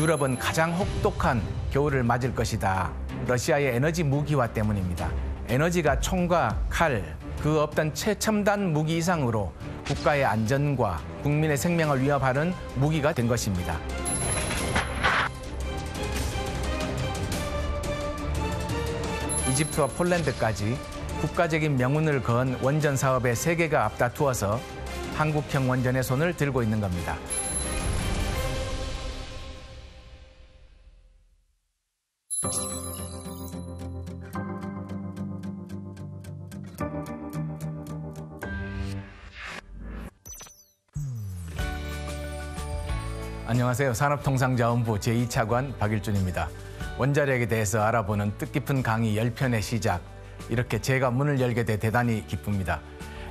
유럽은 가장 혹독한 겨울을 맞을 것이다. 러시아의 에너지 무기화 때문입니다. 에너지가 총과 칼, 그 없던 최첨단 무기 이상으로 국가의 안전과 국민의 생명을 위협하는 무기가 된 것입니다. 이집트와 폴란드까지 국가적인 명운을 건 원전 사업에 세계가 앞다투어서 한국형 원전의 손을 들고 있는 겁니다. 안녕하세요. 산업통상자원부 제2차관 박일준입니다. 원자력에 대해서 알아보는 뜻깊은 강의 10편의 시작. 이렇게 제가 문을 열게 돼 대단히 기쁩니다.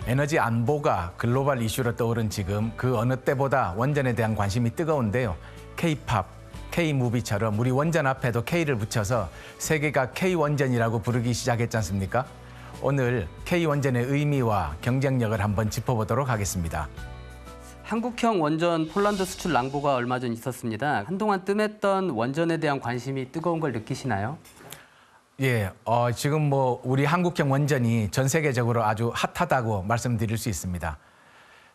에너지 안보가 글로벌 이슈로 떠오른 지금 그 어느 때보다 원전에 대한 관심이 뜨거운데요. K-팝, K-무비처럼 우리 원전 앞에도 K를 붙여서 세계가 K-원전이라고 부르기 시작했지 않습니까? 오늘 K-원전의 의미와 경쟁력을 한번 짚어보도록 하겠습니다. 한국형 원전 폴란드 수출 낭보가 얼마 전 있었습니다. 한동안 뜸했던 원전에 대한 관심이 뜨거운 걸 느끼시나요? 예, 지금 우리 한국형 원전이 전 세계적으로 아주 핫하다고 말씀드릴 수 있습니다.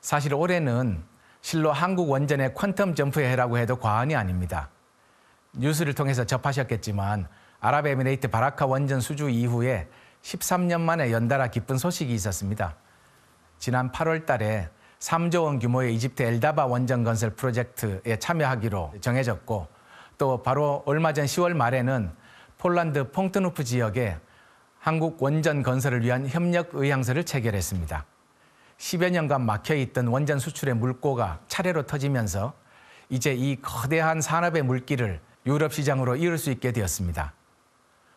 사실 올해는 실로 한국 원전의 퀀텀 점프의 해라고 해도 과언이 아닙니다. 뉴스를 통해서 접하셨겠지만 아랍에미레이트 바라카 원전 수주 이후에 13년 만에 연달아 기쁜 소식이 있었습니다. 지난 8월 달에 3조 원 규모의 이집트 엘다바 원전 건설 프로젝트에 참여하기로 정해졌고, 또 바로 얼마 전 10월 말에는 폴란드 퐁트누프 지역에 한국 원전 건설을 위한 협력 의향서를 체결했습니다. 10여 년간 막혀있던 원전 수출의 물꼬가 차례로 터지면서 이제 이 거대한 산업의 물길을 유럽 시장으로 이을 수 있게 되었습니다.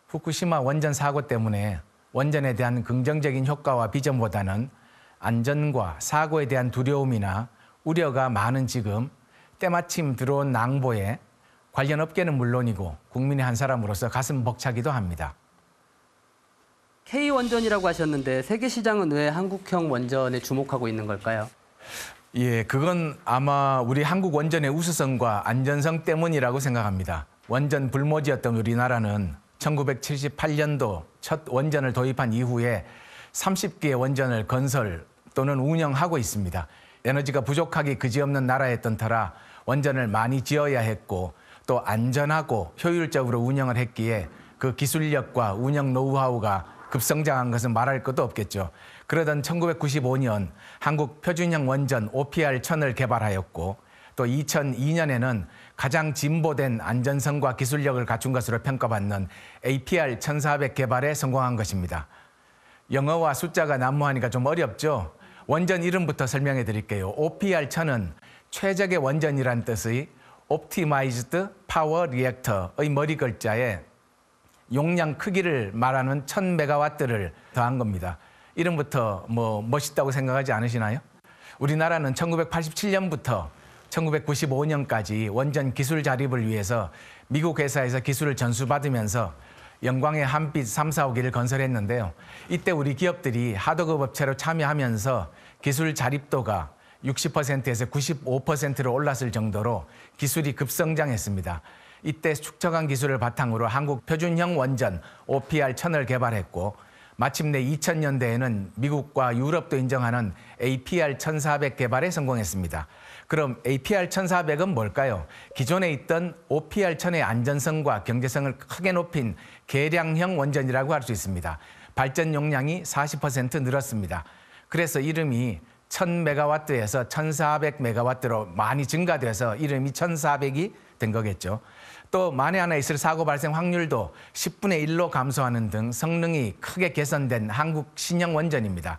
후쿠시마 원전 사고 때문에 원전에 대한 긍정적인 효과와 비전보다는 안전과 사고에 대한 두려움이나 우려가 많은 지금 때마침 들어온 낭보에 관련 업계는 물론이고 국민의 한 사람으로서 가슴 벅차기도 합니다. K원전이라고 하셨는데 세계 시장은 왜 한국형 원전에 주목하고 있는 걸까요? 예, 그건 아마 우리 한국 원전의 우수성과 안전성 때문이라고 생각합니다. 원전 불모지였던 우리나라는 1978년도 첫 원전을 도입한 이후에 30개의 원전을 건설 또는 운영하고 있습니다. 에너지가 부족하기 그지없는 나라였던 터라 원전을 많이 지어야 했고 또 안전하고 효율적으로 운영을 했기에 그 기술력과 운영 노하우가 급성장한 것은 말할 것도 없겠죠. 그러던 1995년 한국 표준형 원전 OPR-1000을 개발하였고 또 2002년에는 가장 진보된 안전성과 기술력을 갖춘 것으로 평가받는 APR-1400 개발에 성공한 것입니다. 영어와 숫자가 난무하니까 좀 어렵죠? 원전 이름부터 설명해 드릴게요. OPR-1000은 최적의 원전이란 뜻의 Optimized Power Reactor의 머리 글자에 용량 크기를 말하는 1000메가와트를 더한 겁니다. 이름부터 멋있다고 생각하지 않으시나요? 우리나라는 1987년부터 1995년까지 원전 기술 자립을 위해서 미국 회사에서 기술을 전수받으면서 영광의 한빛 3, 4호기를 건설했는데요. 이때 우리 기업들이 하도급 업체로 참여하면서 기술 자립도가 60%에서 95%로 올랐을 정도로 기술이 급성장했습니다. 이때 축적한 기술을 바탕으로 한국 표준형 원전 OPR-1000을 개발했고 마침내 2000년대에는 미국과 유럽도 인정하는 APR-1400 개발에 성공했습니다. 그럼 APR-1400은 뭘까요? 기존에 있던 OPR-1000의 안전성과 경제성을 크게 높인 개량형 원전이라고 할 수 있습니다. 발전 용량이 40% 늘었습니다. 그래서 이름이 1000메가와트에서 1400메가와트로 많이 증가돼서 이름이 1400이 된 거겠죠. 또 만에 하나 있을 사고 발생 확률도 10분의 1로 감소하는 등 성능이 크게 개선된 한국 신형 원전입니다.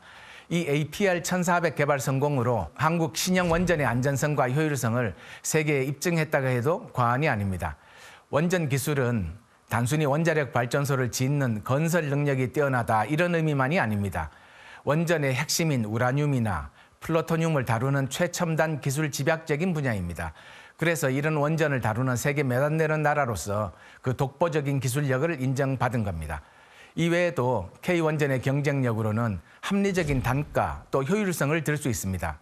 이 APR-1400 개발 성공으로 한국 신형 원전의 안전성과 효율성을 세계에 입증했다고 해도 과언이 아닙니다. 원전 기술은 단순히 원자력 발전소를 짓는 건설 능력이 뛰어나다 이런 의미만이 아닙니다. 원전의 핵심인 우라늄이나 플루토늄을 다루는 최첨단 기술 집약적인 분야입니다. 그래서 이런 원전을 다루는 세계 몇 안 되는 나라로서 그 독보적인 기술력을 인정받은 겁니다. 이외에도 K원전의 경쟁력으로는 합리적인 단가 또 효율성을 들 수 있습니다.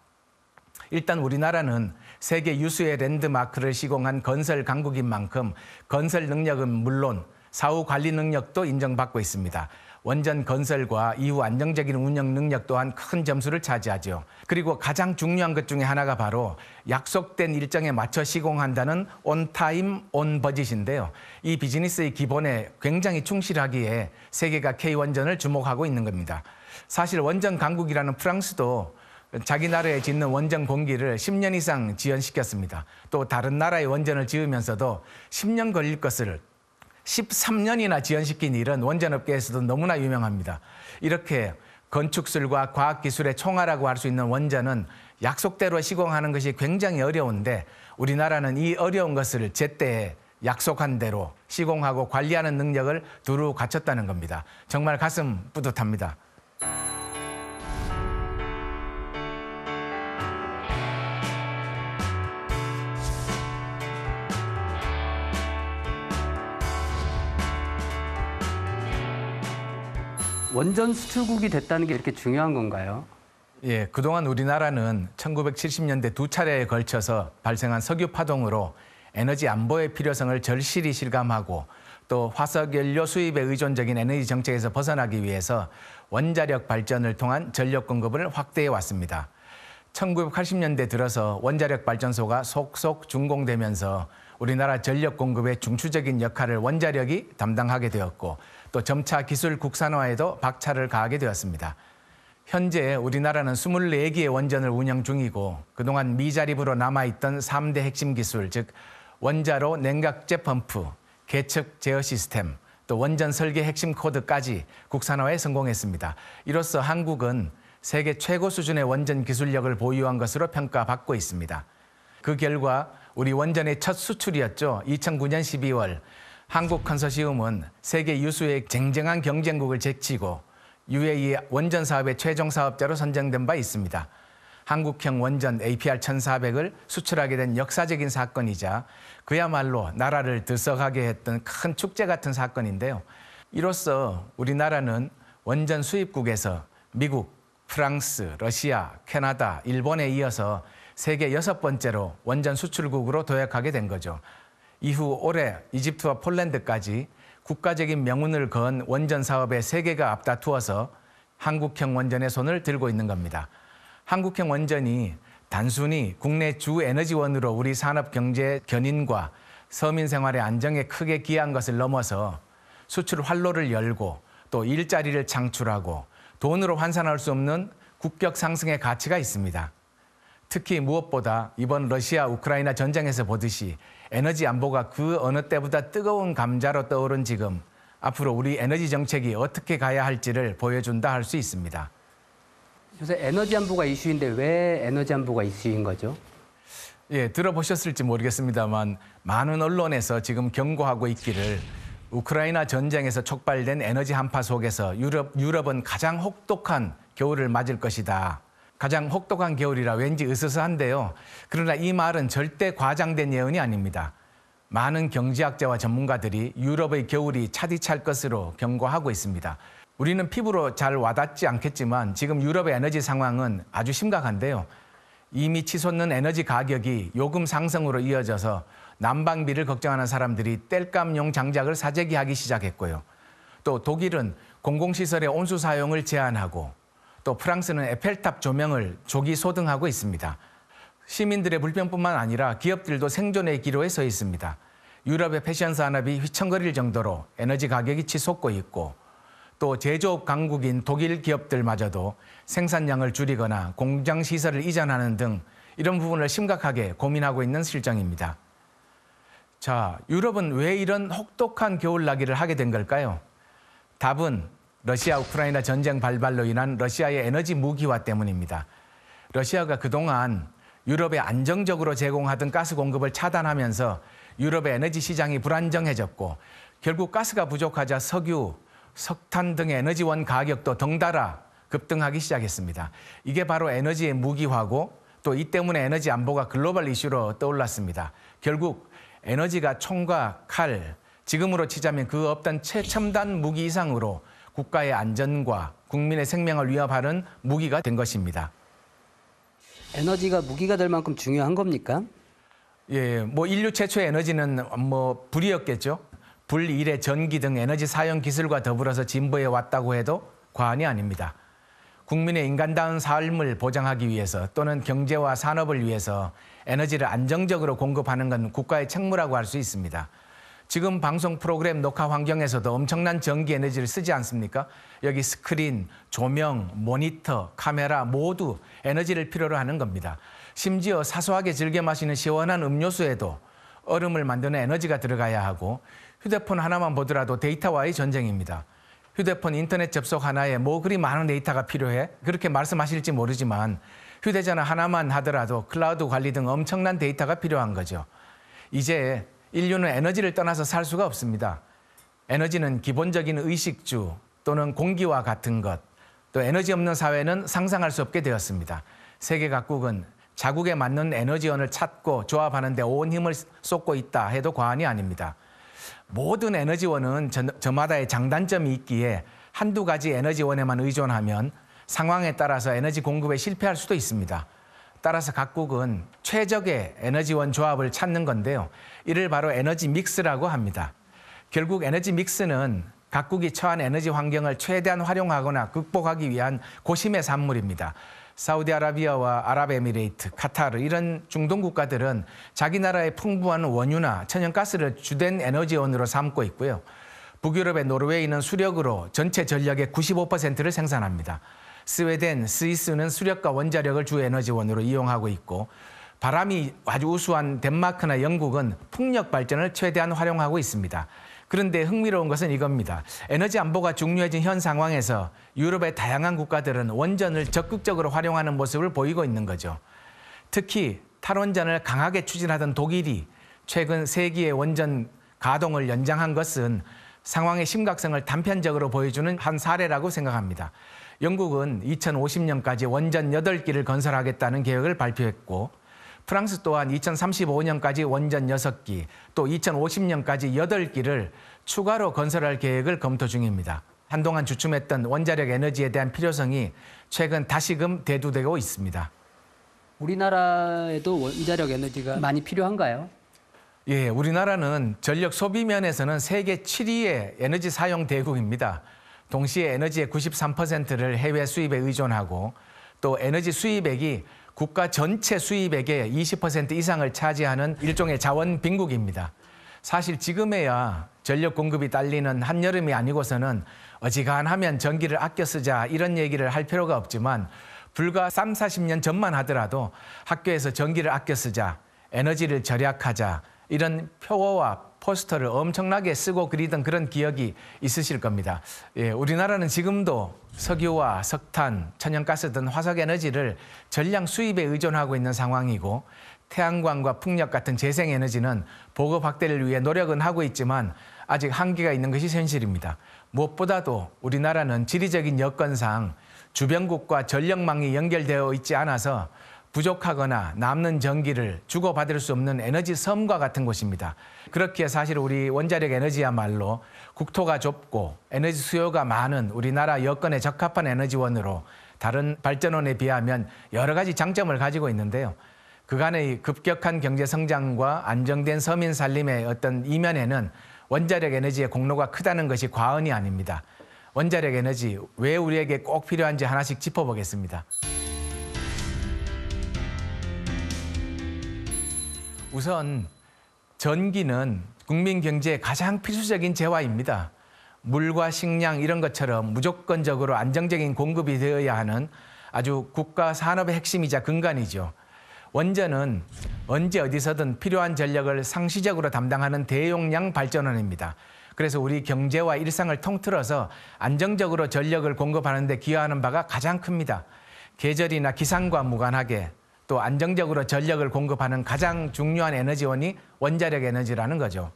일단 우리나라는 세계 유수의 랜드마크를 시공한 건설 강국인 만큼 건설 능력은 물론 사후 관리 능력도 인정받고 있습니다. 원전 건설과 이후 안정적인 운영 능력 또한 큰 점수를 차지하죠. 그리고 가장 중요한 것 중에 하나가 바로 약속된 일정에 맞춰 시공한다는 온타임, 온버짓인데요. 이 비즈니스의 기본에 굉장히 충실하기에 세계가 K원전을 주목하고 있는 겁니다. 사실 원전 강국이라는 프랑스도 자기 나라에 짓는 원전 공기를 10년 이상 지연시켰습니다. 또 다른 나라의 원전을 지으면서도 10년 걸릴 것을 13년이나 지연시킨 일은 원전업계에서도 너무나 유명합니다. 이렇게 건축술과 과학기술의 총화라고 할 수 있는 원전은 약속대로 시공하는 것이 굉장히 어려운데 우리나라는 이 어려운 것을 제때에 약속한 대로 시공하고 관리하는 능력을 두루 갖췄다는 겁니다. 정말 가슴 뿌듯합니다. 원전 수출국이 됐다는 게 이렇게 중요한 건가요? 예, 그동안 우리나라는 1970년대 두 차례에 걸쳐서 발생한 석유 파동으로 에너지 안보의 필요성을 절실히 실감하고 또 화석연료 수입에 의존적인 에너지 정책에서 벗어나기 위해서 원자력 발전을 통한 전력 공급을 확대해 왔습니다. 1980년대 들어서 원자력 발전소가 속속 준공되면서 우리나라 전력 공급의 중추적인 역할을 원자력이 담당하게 되었고 또 점차 기술 국산화에도 박차를 가하게 되었습니다. 현재 우리나라는 24개의 원전을 운영 중이고 그동안 미자립으로 남아있던 3대 핵심 기술, 즉 원자로 냉각제 펌프, 계측 제어 시스템, 또 원전 설계 핵심 코드까지 국산화에 성공했습니다. 이로써 한국은 세계 최고 수준의 원전 기술력을 보유한 것으로 평가받고 있습니다. 그 결과 우리 원전의 첫 수출이었죠. 2009년 12월 한국 컨소시엄은 세계 유수의 쟁쟁한 경쟁국을 제치고 UAE 원전 사업의 최종 사업자로 선정된 바 있습니다. 한국형 원전 APR-1400을 수출하게 된 역사적인 사건이자 그야말로 나라를 들썩하게 했던 큰 축제 같은 사건인데요. 이로써 우리나라는 원전 수입국에서 미국, 프랑스, 러시아, 캐나다, 일본에 이어서 세계 6번째로 원전 수출국으로 도약하게 된 거죠. 이후 올해 이집트와 폴란드까지 국가적인 명운을 건 원전 사업에 세계가 앞다투어서 한국형 원전의 손을 들고 있는 겁니다. 한국형 원전이 단순히 국내 주 에너지원으로 우리 산업 경제 견인과 서민 생활의 안정에 크게 기여한 것을 넘어서 수출 활로를 열고 또 일자리를 창출하고 돈으로 환산할 수 없는 국격 상승의 가치가 있습니다. 특히 무엇보다 이번 러시아 우크라이나 전쟁에서 보듯이 에너지 안보가 그 어느 때보다 뜨거운 감자로 떠오른 지금 앞으로 우리 에너지 정책이 어떻게 가야 할지를 보여준다 할 수 있습니다. 요새 에너지 안보가 이슈인데 왜 에너지 안보가 이슈인 거죠? 예, 들어보셨을지 모르겠습니다만 많은 언론에서 지금 경고하고 있기를 우크라이나 전쟁에서 촉발된 에너지 한파 속에서 유럽은 가장 혹독한 겨울을 맞을 것이다. 가장 혹독한 겨울이라 왠지 으스스한데요. 그러나 이 말은 절대 과장된 예언이 아닙니다. 많은 경제학자와 전문가들이 유럽의 겨울이 차디찰 것으로 경고하고 있습니다. 우리는 피부로 잘 와닿지 않겠지만 지금 유럽의 에너지 상황은 아주 심각한데요. 이미 치솟는 에너지 가격이 요금 상승으로 이어져서 난방비를 걱정하는 사람들이 땔감용 장작을 사재기하기 시작했고요. 또 독일은 공공시설의 온수 사용을 제한하고 또 프랑스는 에펠탑 조명을 조기 소등하고 있습니다. 시민들의 불편뿐만 아니라 기업들도 생존의 기로에 서 있습니다. 유럽의 패션 산업이 휘청거릴 정도로 에너지 가격이 치솟고 있고 또 제조업 강국인 독일 기업들마저도 생산량을 줄이거나 공장 시설을 이전하는 등 이런 부분을 심각하게 고민하고 있는 실정입니다. 자, 유럽은 왜 이런 혹독한 겨울나기를 하게 된 걸까요? 답은 러시아 우크라이나 전쟁 발발로 인한 러시아의 에너지 무기화 때문입니다. 러시아가 그동안 유럽에 안정적으로 제공하던 가스 공급을 차단하면서 유럽의 에너지 시장이 불안정해졌고 결국 가스가 부족하자 석유, 석탄 등의 에너지원 가격도 덩달아 급등하기 시작했습니다. 이게 바로 에너지의 무기화고 또 이 때문에 에너지 안보가 글로벌 이슈로 떠올랐습니다. 결국 에너지가 총과 칼, 지금으로 치자면 그 없던 최첨단 무기 이상으로 국가의 안전과 국민의 생명을 위협하는 무기가 된 것입니다. 에너지가 무기가 될 만큼 중요한 겁니까? 예, 뭐 인류 최초의 에너지는 뭐 불이었겠죠. 불, 일의 전기 등 에너지 사용 기술과 더불어서 진보해 왔다고 해도 과언이 아닙니다. 국민의 인간다운 삶을 보장하기 위해서 또는 경제와 산업을 위해서 에너지를 안정적으로 공급하는 건 국가의 책무라고 할 수 있습니다. 지금 방송 프로그램 녹화 환경에서도 엄청난 전기 에너지를 쓰지 않습니까? 여기 스크린, 조명, 모니터, 카메라 모두 에너지를 필요로 하는 겁니다. 심지어 사소하게 즐겨 마시는 시원한 음료수에도 얼음을 만드는 에너지가 들어가야 하고 휴대폰 하나만 보더라도 데이터와의 전쟁입니다. 휴대폰 인터넷 접속 하나에 뭐 그리 많은 데이터가 필요해? 그렇게 말씀하실지 모르지만 휴대전화 하나만 하더라도 클라우드 관리 등 엄청난 데이터가 필요한 거죠. 이제 인류는 에너지를 떠나서 살 수가 없습니다. 에너지는 기본적인 의식주 또는 공기와 같은 것, 또 에너지 없는 사회는 상상할 수 없게 되었습니다. 세계 각국은 자국에 맞는 에너지원을 찾고 조합하는 데 온 힘을 쏟고 있다 해도 과언이 아닙니다. 모든 에너지원은 저마다의 장단점이 있기에 한두 가지 에너지원에만 의존하면 상황에 따라서 에너지 공급에 실패할 수도 있습니다. 따라서 각국은 최적의 에너지원 조합을 찾는 건데요. 이를 바로 에너지 믹스라고 합니다. 결국 에너지 믹스는 각국이 처한 에너지 환경을 최대한 활용하거나 극복하기 위한 고심의 산물입니다. 사우디아라비아와 아랍에미레이트, 카타르 이런 중동 국가들은 자기 나라의 풍부한 원유나 천연가스를 주된 에너지원으로 삼고 있고요. 북유럽의 노르웨이는 수력으로 전체 전력의 95%를 생산합니다. 스웨덴, 스위스는 수력과 원자력을 주 에너지원으로 이용하고 있고 바람이 아주 우수한 덴마크나 영국은 풍력 발전을 최대한 활용하고 있습니다. 그런데 흥미로운 것은 이겁니다. 에너지 안보가 중요해진 현 상황에서 유럽의 다양한 국가들은 원전을 적극적으로 활용하는 모습을 보이고 있는 거죠. 특히 탈원전을 강하게 추진하던 독일이 최근 3기의 원전 가동을 연장한 것은 상황의 심각성을 단편적으로 보여주는 한 사례라고 생각합니다. 영국은 2050년까지 원전 8기를 건설하겠다는 계획을 발표했고 프랑스 또한 2035년까지 원전 6기, 또 2050년까지 8기를 추가로 건설할 계획을 검토 중입니다. 한동안 주춤했던 원자력 에너지에 대한 필요성이 최근 다시금 대두되고 있습니다. 우리나라에도 원자력 에너지가 많이 필요한가요? 예, 우리나라는 전력 소비 면에서는 세계 7위의 에너지 사용 대국입니다. 동시에 에너지의 93%를 해외 수입에 의존하고 또 에너지 수입액이 국가 전체 수입액의 20% 이상을 차지하는 일종의 자원 빈국입니다. 사실 지금에야 전력 공급이 딸리는 한여름이 아니고서는 어지간하면 전기를 아껴 쓰자 이런 얘기를 할 필요가 없지만 불과 30-40년 전만 하더라도 학교에서 전기를 아껴 쓰자, 에너지를 절약하자 이런 표어와 포스터를 엄청나게 쓰고 그리던 그런 기억이 있으실 겁니다. 예, 우리나라는 지금도 석유와 석탄, 천연가스 등 화석에너지를 전량 수입에 의존하고 있는 상황이고 태양광과 풍력 같은 재생에너지는 보급 확대를 위해 노력은 하고 있지만 아직 한계가 있는 것이 현실입니다. 무엇보다도 우리나라는 지리적인 여건상 주변국과 전력망이 연결되어 있지 않아서 부족하거나 남는 전기를 주고받을 수 없는 에너지 섬과 같은 곳입니다. 그렇기에 사실 우리 원자력 에너지야말로 국토가 좁고 에너지 수요가 많은 우리나라 여건에 적합한 에너지원으로 다른 발전원에 비하면 여러 가지 장점을 가지고 있는데요. 그간의 급격한 경제 성장과 안정된 서민 살림의 어떤 이면에는 원자력 에너지의 공로가 크다는 것이 과언이 아닙니다. 원자력 에너지 왜 우리에게 꼭 필요한지 하나씩 짚어보겠습니다. 우선 전기는 국민 경제의 가장 필수적인 재화입니다. 물과 식량 이런 것처럼 무조건적으로 안정적인 공급이 되어야 하는 아주 국가 산업의 핵심이자 근간이죠. 원전은 언제 어디서든 필요한 전력을 상시적으로 담당하는 대용량 발전원입니다. 그래서 우리 경제와 일상을 통틀어서 안정적으로 전력을 공급하는 데 기여하는 바가 가장 큽니다. 계절이나 기상과 무관하게 또 안정적으로 전력을 공급하는 가장 중요한 에너지원이 원자력 에너지라는 거죠.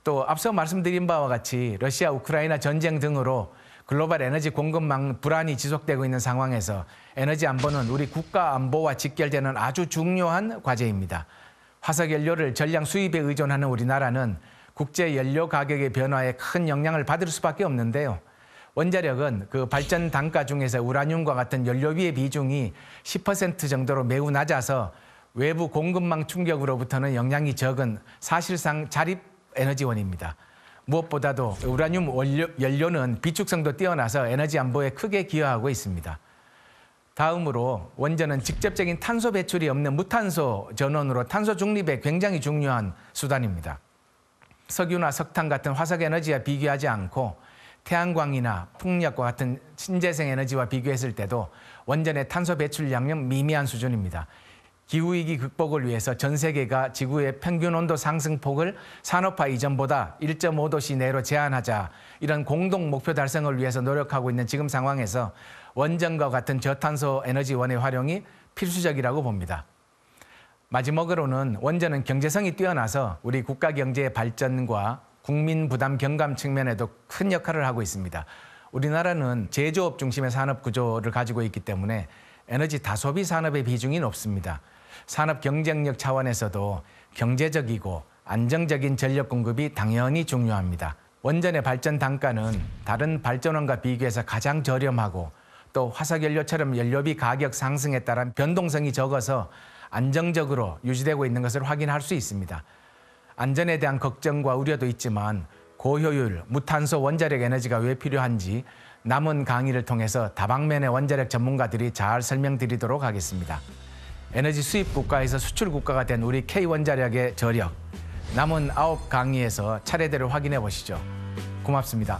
또 앞서 말씀드린 바와 같이 러시아, 우크라이나 전쟁 등으로 글로벌 에너지 공급망 불안이 지속되고 있는 상황에서 에너지 안보는 우리 국가 안보와 직결되는 아주 중요한 과제입니다. 화석연료를 전량 수입에 의존하는 우리나라는 국제 연료 가격의 변화에 큰 영향을 받을 수밖에 없는데요. 원자력은 그 발전 단가 중에서 우라늄과 같은 연료비의 비중이 10% 정도로 매우 낮아서 외부 공급망 충격으로부터는 영향이 적은 사실상 자립 에너지원입니다. 무엇보다도 우라늄 연료는 비축성도 뛰어나서 에너지 안보에 크게 기여하고 있습니다. 다음으로 원전은 직접적인 탄소 배출이 없는 무탄소 전원으로 탄소 중립에 굉장히 중요한 수단입니다. 석유나 석탄 같은 화석 에너지와 비교하지 않고 태양광이나 풍력과 같은 신재생 에너지와 비교했을 때도 원전의 탄소 배출량은 미미한 수준입니다. 기후위기 극복을 위해서 전 세계가 지구의 평균 온도 상승폭을 산업화 이전보다 1.5도씨 내로 제한하자 이런 공동 목표 달성을 위해서 노력하고 있는 지금 상황에서 원전과 같은 저탄소 에너지원의 활용이 필수적이라고 봅니다. 마지막으로는 원전은 경제성이 뛰어나서 우리 국가 경제의 발전과 국민 부담 경감 측면에도 큰 역할을 하고 있습니다. 우리나라는 제조업 중심의 산업 구조를 가지고 있기 때문에 에너지 다소비 산업의 비중이 높습니다. 산업 경쟁력 차원에서도 경제적이고 안정적인 전력 공급이 당연히 중요합니다. 원전의 발전 단가는 다른 발전원과 비교해서 가장 저렴하고 또 화석연료처럼 연료비 가격 상승에 따른 변동성이 적어서 안정적으로 유지되고 있는 것을 확인할 수 있습니다. 안전에 대한 걱정과 우려도 있지만 고효율, 무탄소 원자력 에너지가 왜 필요한지 남은 강의를 통해서 다방면의 원자력 전문가들이 잘 설명드리도록 하겠습니다. 에너지 수입 국가에서 수출 국가가 된 우리 K원자력의 저력, 남은 9강의에서 차례대로 확인해 보시죠. 고맙습니다.